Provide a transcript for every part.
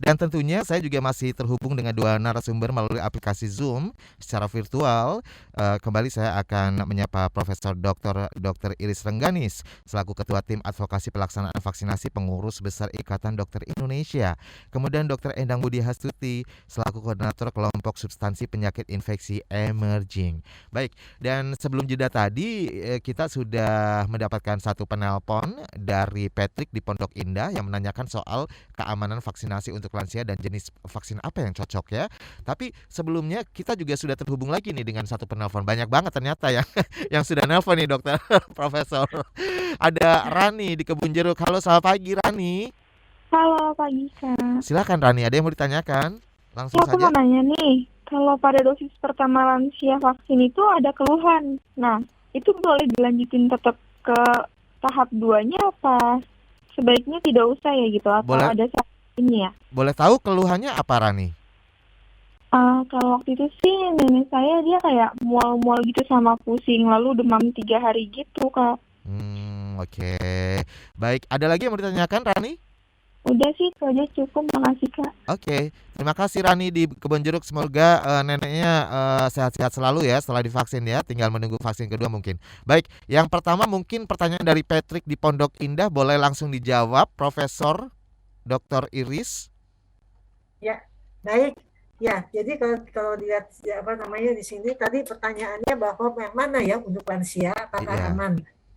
Dan tentunya saya juga masih terhubung dengan dua narasumber melalui aplikasi Zoom secara virtual. Kembali saya akan menyapa Profesor Dr. Iris Rengganis selaku Ketua Tim Advokasi Pelaksanaan Vaksinasi Pengurus Besar Ikatan Dokter Indonesia. Kemudian Dr. Endang Budi Hastuti selaku Koordinator Kelompok Substansi Penyakit Infeksi Emerging. Baik, dan sebelum jeda tadi kita sudah mendapatkan satu penelpon dari Patrick di Pondok Indah yang menanyakan soal keamanan vaksinasi untuk lansia dan jenis vaksin apa yang cocok ya. Tapi sebelumnya kita juga sudah terhubung lagi nih dengan satu penelpon. Banyak banget ternyata ya yang sudah nelpon nih dokter Profesor. Ada Rani di Kebun Jeruk. Halo, selamat pagi Rani. Halo pagi Kak. Silakan Rani, ada yang mau ditanyakan? Langsung Ya, aku saja. mau nanya nih, kalau pada dosis pertama lansia vaksin itu ada keluhan. Nah, itu boleh dilanjutin tetap ke tahap 2-nya apa sebaiknya tidak usah ya gitu atau Boleh ada ini ya? boleh tahu keluhannya apa Rani? Kalau waktu itu sih nenek saya dia kayak mual-mual gitu sama pusing lalu demam 3 hari gitu Kak. Oke. Baik, ada lagi yang mau ditanyakan Rani? Udah sih itu aja cukup, makasih Kak. Oke, terima kasih Rani di Kebon Jeruk. Semoga neneknya sehat-sehat selalu ya setelah divaksin ya. Tinggal menunggu vaksin kedua mungkin. Baik, yang pertama mungkin pertanyaan dari Patrick di Pondok Indah. Boleh langsung dijawab, Profesor Dr. Iris. Ya, baik. Ya, jadi kalau dilihat ya, apa namanya di sini tadi pertanyaannya bahwa yang mana ya untuk lansia apakah Iya. aman?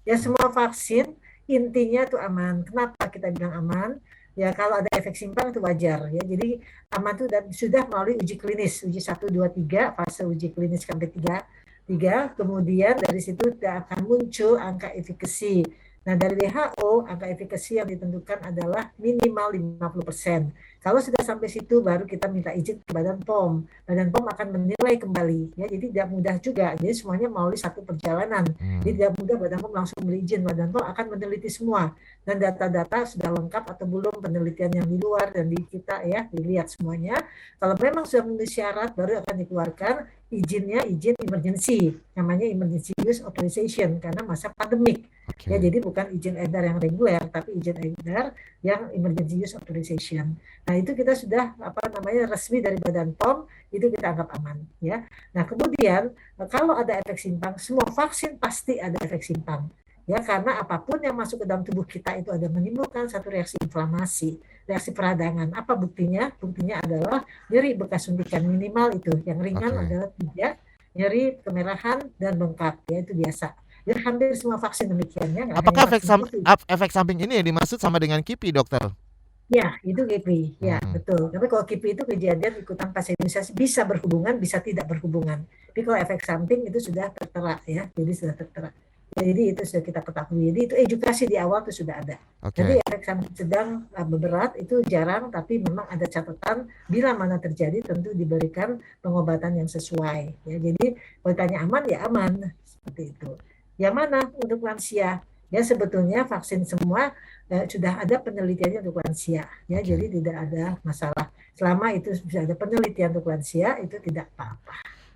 Ya semua vaksin intinya itu aman. Kenapa kita bilang aman? Ya kalau ada efek simpang itu wajar ya. Jadi aman itu sudah melalui uji klinis, uji 1, 2, 3, fase uji klinis sampai 3. Kemudian dari situ akan muncul angka efikasi. Nah, dari WHO angka efikasi yang ditentukan adalah minimal 50%. Kalau sudah sampai situ baru kita minta izin ke Badan POM. Badan POM akan menilai kembali ya. Jadi tidak mudah juga. Jadi semuanya melalui satu perjalanan. Jadi tidak mudah Badan POM langsung berizin. Badan POM akan meneliti semua dan data-data sudah lengkap atau belum penelitian yang di luar dan di kita ya dilihat semuanya. Kalau memang sudah memenuhi syarat baru akan dikeluarkan izinnya, izin emergency. Namanya emergency use authorization karena masa pandemik. Ya, jadi bukan izin edar yang reguler tapi izin edar yang emergency use authorization. Nah, itu kita sudah resmi dari Badan POM, itu kita anggap aman ya. Nah, kemudian kalau ada efek simpang, semua vaksin pasti ada efek simpang. Ya, karena apapun yang masuk ke dalam tubuh kita itu ada menimbulkan satu reaksi inflamasi, reaksi peradangan. Apa buktinya? Buktinya adalah nyeri bekas suntikan minimal itu. Yang ringan adalah 3, nyeri, kemerahan dan bengkak, ya itu biasa. Ya hampir semua vaksin demikian ya. Apakah efek samping ini yang dimaksud sama dengan KIPI, dokter? Ya, itu KIPI. Ya, betul. Tapi kalau KIPI itu kejadian ikutan pas imunisasi bisa berhubungan, bisa tidak berhubungan. Tapi kalau efek samping itu sudah tertera ya. Jadi sudah tertera. Jadi itu sudah kita ketahui. Jadi itu edukasi di awal itu sudah ada. Jadi efek samping sedang berat itu jarang, tapi memang ada catatan bila mana terjadi tentu diberikan pengobatan yang sesuai. Ya, jadi kalau ditanya aman ya aman seperti itu. Yang mana untuk lansia? Ya sebetulnya vaksin semua sudah ada penelitiannya untuk lansia. Ya, jadi tidak ada masalah. Selama itu sudah ada penelitian untuk lansia itu tidak apa-apa.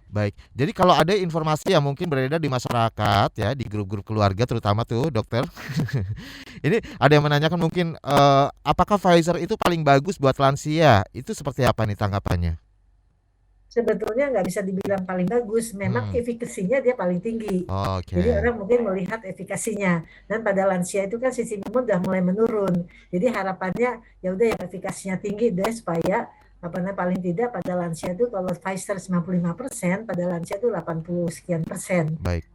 Baik, jadi kalau ada informasi yang mungkin beredar di masyarakat ya di grup-grup keluarga terutama tuh dokter, ini ada yang menanyakan mungkin apakah Pfizer itu paling bagus buat lansia? Itu seperti apa nih tanggapannya? Sebetulnya nggak bisa dibilang paling bagus, memang efikasinya dia paling tinggi. Jadi orang mungkin melihat efikasinya, dan pada lansia itu kan sistem imun udah mulai menurun. Jadi harapannya ya udah yang efikasinya tinggi deh supaya paling tidak pada lansia itu kalau Pfizer 95%, pada lansia itu 80 sekian persen. Baik.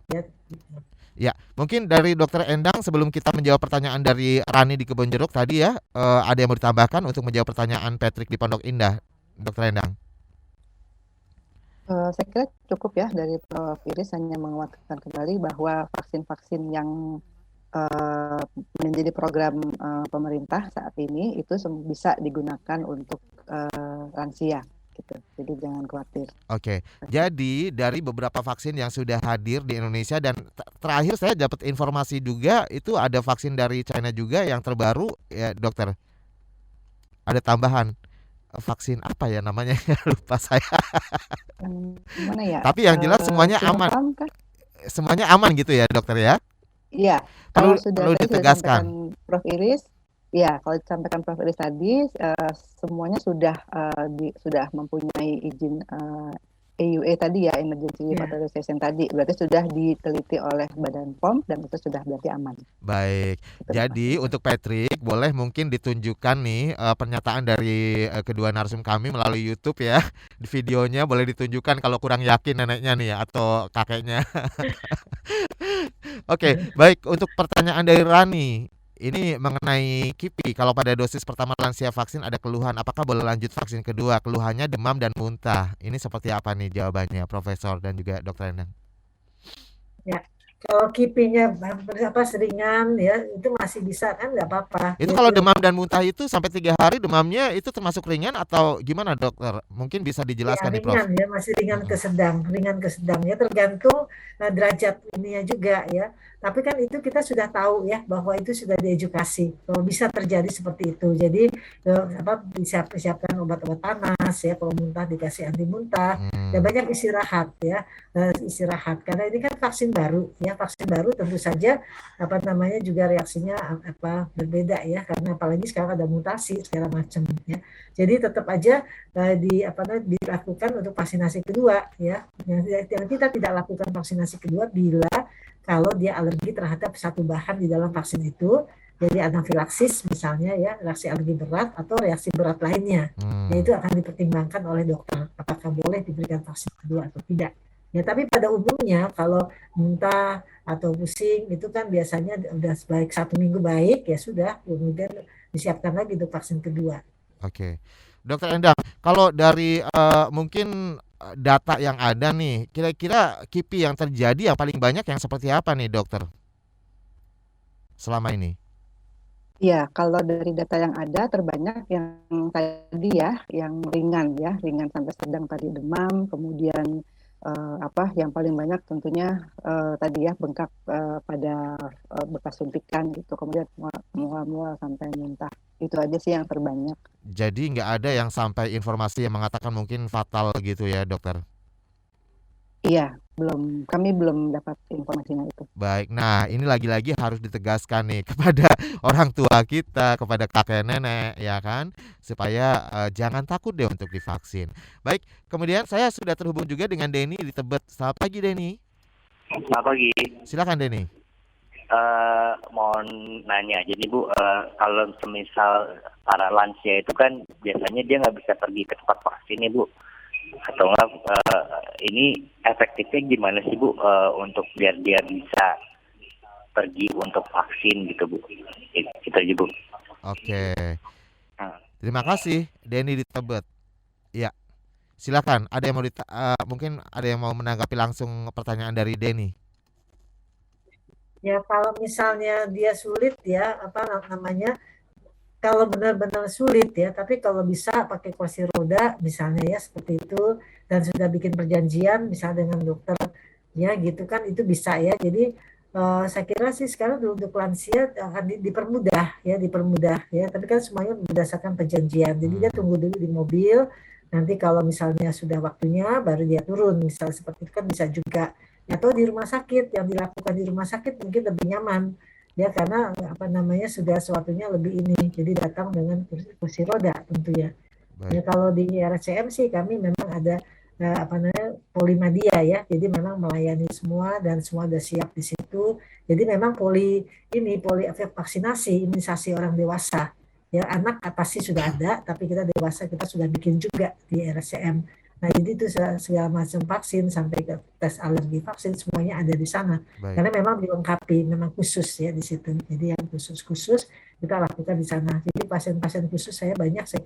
Ya, mungkin dari Dokter Endang sebelum kita menjawab pertanyaan dari Rani di Kebon Jeruk tadi ya, ada yang mau ditambahkan untuk menjawab pertanyaan Patrick di Pondok Indah, Dokter Endang? Saya kira cukup ya dari Prof. Iris, hanya menguatkan kembali bahwa vaksin-vaksin yang menjadi program pemerintah saat ini itu bisa digunakan untuk lansia gitu. Jadi jangan khawatir. Oke. Jadi dari beberapa vaksin yang sudah hadir di Indonesia dan terakhir saya dapat informasi juga itu ada vaksin dari China juga yang terbaru ya, dokter. Ada tambahan. Vaksin apa ya namanya? Lupa saya. Mana ya? Tapi yang jelas semuanya aman. Kan? Semuanya aman gitu ya, dokter ya? Iya. Kalau sudah ditegaskan Prof. Iris, Ya, kalau disampaikan Prof. Iris tadi, semuanya sudah mempunyai izin EUA tadi ya, Emergency Use Ya. Authorization tadi, berarti sudah diteliti oleh Badan POM dan itu sudah berarti aman. Baik, Terima jadi kasih. untuk Patrick boleh mungkin ditunjukkan nih pernyataan dari kedua narsum kami melalui YouTube ya. Di videonya boleh ditunjukkan kalau kurang yakin neneknya nih ya, atau kakeknya. Oke, baik untuk pertanyaan dari Rani. Ini mengenai KIPI. Kalau pada dosis pertama lansia vaksin ada keluhan, apakah boleh lanjut vaksin kedua? Keluhannya demam dan muntah. Ini seperti apa nih jawabannya, Profesor dan juga Dokter Endang? Ya, kalau kipinya seringan ya itu masih bisa kan, nggak apa-apa. Itu Ya, kalau demam dan muntah itu sampai 3 hari demamnya itu termasuk ringan atau gimana dokter? Mungkin bisa ya dijelaskan nih Prof. ringan ya, masih Mm-mm. ringan ke sedang ya, tergantung derajat ininya juga ya. Tapi kan itu kita sudah tahu ya bahwa itu sudah diedukasi bahwa bisa terjadi seperti itu. Jadi disiapkan obat-obat panas ya, kalau muntah dikasih anti muntah dan Hmm. banyak istirahat ya, istirahat karena ini kan vaksin baru ya, vaksin baru tentu saja juga reaksinya berbeda ya, karena apalagi sekarang ada mutasi segala macam ya. Jadi tetap aja dilakukan untuk vaksinasi kedua ya. Yang kita tidak lakukan vaksinasi kedua bila kalau dia alergi terhadap satu bahan di dalam vaksin itu, jadi anafilaksis misalnya ya, reaksi alergi berat atau reaksi berat lainnya. Ya Hmm. itu akan dipertimbangkan oleh dokter apakah boleh diberikan vaksin kedua atau tidak. Ya, tapi pada umumnya kalau muntah atau pusing itu kan biasanya udah baik 1 minggu baik ya sudah, kemudian disiapkan lagi untuk vaksin kedua. Oke. Dokter Endang, kalau dari mungkin data yang ada nih, kira-kira KIPI yang terjadi yang paling banyak yang seperti apa nih dokter selama ini? Ya, kalau dari data yang ada terbanyak yang tadi ya, yang ringan sampai sedang tadi demam, kemudian yang paling banyak tentunya tadi ya bengkak pada bekas suntikan gitu, kemudian mual-mual sampai muntah. Itu aja sih yang terbanyak. Jadi nggak ada yang sampai informasi yang mengatakan mungkin fatal gitu ya dokter? Iya, kami belum dapat informasinya itu. Baik, nah ini lagi-lagi harus ditegaskan nih kepada orang tua kita, kepada kakek nenek, ya kan, supaya jangan takut deh untuk divaksin. Baik, kemudian saya sudah terhubung juga dengan Denny di Tebet. Selamat pagi Denny, Selamat pagi. silakan Denny. Mohon nanya, jadi Bu, kalau semisal para lansia itu kan biasanya dia nggak bisa pergi ke tempat vaksin ya Bu, atau nggak? Ini efektifnya gimana sih Bu, untuk biar dia bisa pergi untuk vaksin gitu Bu? Itu aja Bu. Oke, Hmm. terima kasih Denny di Tebet. Ya, silakan. Ada yang mau mungkin ada yang mau menanggapi langsung pertanyaan dari Denny. Ya kalau misalnya dia sulit ya, kalau benar-benar sulit ya, tapi kalau bisa pakai kursi roda misalnya ya seperti itu, dan sudah bikin perjanjian misalnya dengan dokter ya gitu kan, itu bisa ya. Jadi saya kira sih sekarang untuk lansia akan dipermudah ya, tapi kan semuanya berdasarkan perjanjian. Jadi dia Hmm. tunggu dulu di mobil, nanti kalau misalnya sudah waktunya baru dia turun, misalnya seperti itu kan bisa juga. Atau di rumah sakit, yang dilakukan di rumah sakit mungkin lebih nyaman ya, karena sudah sesuatunya lebih ini, jadi datang dengan kursi roda tentunya ya. Baik. Kalau di RCM sih kami memang ada polimadia ya, jadi memang melayani semua dan semua sudah siap di situ. Jadi memang poli vaksinasi, imunisasi orang dewasa ya, anak pasti sudah ada, tapi kita dewasa kita sudah bikin juga di RCM. Nah, jadi itu segala macam vaksin sampai ke tes alergi vaksin semuanya ada di sana. Baik. Karena memang dilengkapi, memang khusus ya di situ. Jadi yang khusus kita lakukan di sana. Jadi pasien-pasien khusus saya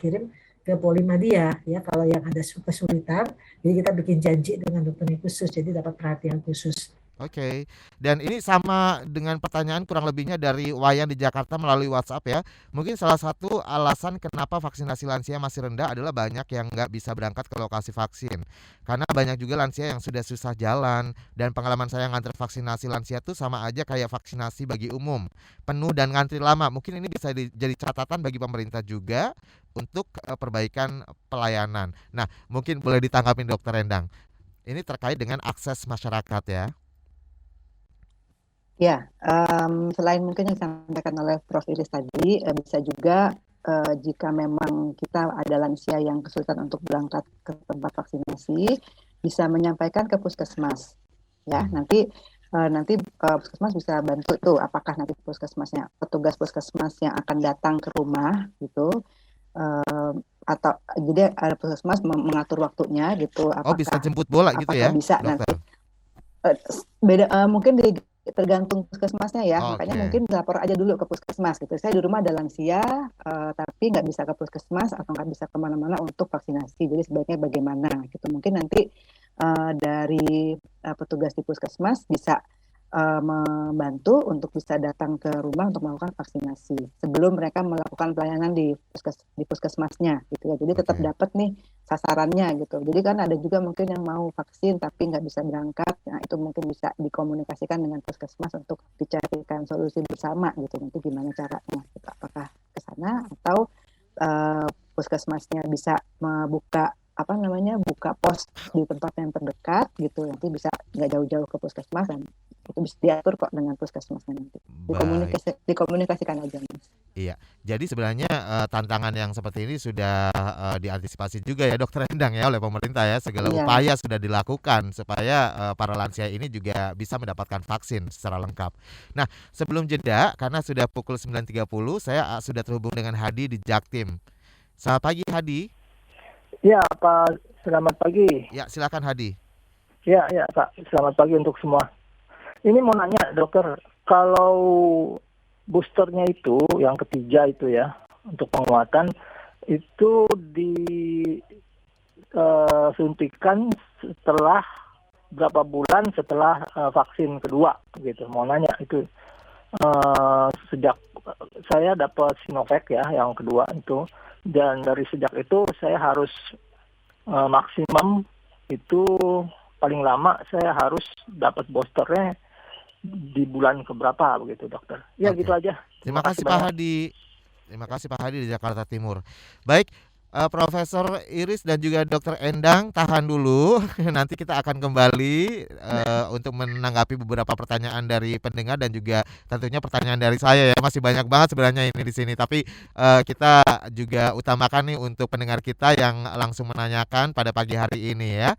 kirim ke Polimadia ya, kalau yang ada kesulitan. Jadi kita bikin janji dengan dokter khusus, jadi dapat perhatian khusus. Oke, dan ini sama dengan pertanyaan kurang lebihnya dari Wayan di Jakarta melalui WhatsApp ya. Mungkin salah satu alasan kenapa vaksinasi lansia masih rendah adalah banyak yang nggak bisa berangkat ke lokasi vaksin. Karena banyak juga lansia yang sudah susah jalan, dan pengalaman saya nganter vaksinasi lansia tuh sama aja kayak vaksinasi bagi umum, penuh dan ngantri lama. Mungkin ini bisa jadi catatan bagi pemerintah juga untuk perbaikan pelayanan. Nah, mungkin boleh ditanggapi Dokter Endang. Ini terkait dengan akses masyarakat ya. Ya, selain mungkin yang disampaikan oleh Prof. Iris tadi, bisa juga jika memang kita ada lansia yang kesulitan untuk berangkat ke tempat vaksinasi, bisa menyampaikan ke puskesmas. Ya, nanti puskesmas bisa bantu tuh, apakah nanti petugas puskesmas yang akan datang ke rumah gitu, atau jadi ada puskesmas mengatur waktunya gitu, Oh, bisa jemput bola gitu apakah ya, bisa nanti dokter? mungkin tergantung puskesmasnya ya, makanya Oke. mungkin lapor aja dulu ke puskesmas gitu. Saya di rumah ada lansia, tapi nggak bisa ke puskesmas atau nggak bisa kemana-mana untuk vaksinasi. Jadi sebaiknya bagaimana gitu. Mungkin nanti dari petugas di puskesmas bisa membantu untuk bisa datang ke rumah untuk melakukan vaksinasi sebelum mereka melakukan pelayanan di puskesmasnya gitu ya. Jadi tetap Oke. dapat nih sasarannya gitu. Jadi kan ada juga mungkin yang mau vaksin tapi nggak bisa berangkat. Nah itu mungkin bisa dikomunikasikan dengan puskesmas untuk dicarikan solusi bersama gitu. Nanti gimana caranya? Gitu. Apakah ke sana atau puskesmasnya bisa membuka buka pos di tempat yang terdekat gitu. Nanti bisa nggak jauh-jauh ke puskesmas dan itu bisa diatur kok dengan puskesmasnya nanti. Baik. Dikomunikasikan aja Mas. Iya, jadi sebenarnya tantangan yang seperti ini sudah diantisipasi juga ya Dokter Endang ya oleh pemerintah ya. Segala Iya. upaya sudah dilakukan supaya para lansia ini juga bisa mendapatkan vaksin secara lengkap. Nah, sebelum jeda karena sudah pukul 9.30 saya sudah terhubung dengan Hadi di Jaktim. Selamat pagi Hadi. Ya, Pak, selamat pagi. Ya, silakan Hadi. Ya, ya, Pak, selamat pagi untuk semua. Ini mau nanya, dokter, kalau boosternya itu, yang ketiga itu ya, untuk penguatan, itu disuntikan setelah berapa bulan setelah vaksin kedua, gitu. Mau nanya itu, sejak saya dapat Sinovac ya, yang kedua itu, dan dari sejak itu saya harus maksimum itu paling lama saya harus dapat boosternya di bulan keberapa begitu dokter. Ya Oke. gitu aja. Terima Terima kasih kasih Pak banyak. Hadi. Terima kasih Pak Hadi di Jakarta Timur. Baik, Profesor Iris dan juga Dokter Endang tahan dulu. Nanti kita akan kembali untuk menanggapi beberapa pertanyaan dari pendengar dan juga tentunya pertanyaan dari saya ya. Masih banyak banget sebenarnya ini di sini. Tapi kita juga utamakan nih untuk pendengar kita yang langsung menanyakan pada pagi hari ini ya.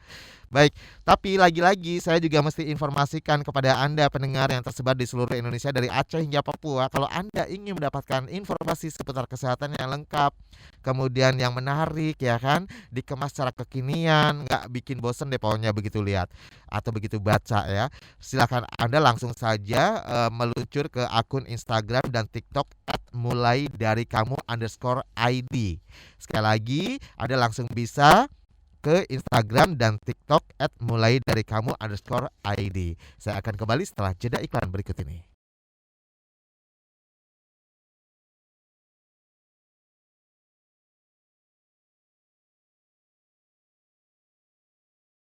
Baik, tapi lagi-lagi saya juga mesti informasikan kepada Anda pendengar yang tersebar di seluruh Indonesia dari Aceh hingga Papua, kalau Anda ingin mendapatkan informasi seputar kesehatan yang lengkap, kemudian yang menarik ya kan, dikemas secara kekinian, nggak bikin bosen deh pokoknya begitu lihat atau begitu baca ya. Silakan Anda langsung saja meluncur ke akun Instagram dan TikTok @mulaidarikamu_id. Sekali lagi, Anda langsung bisa ke Instagram dan TikTok @mulaidarikamu_id. Saya akan kembali setelah jeda iklan berikut ini.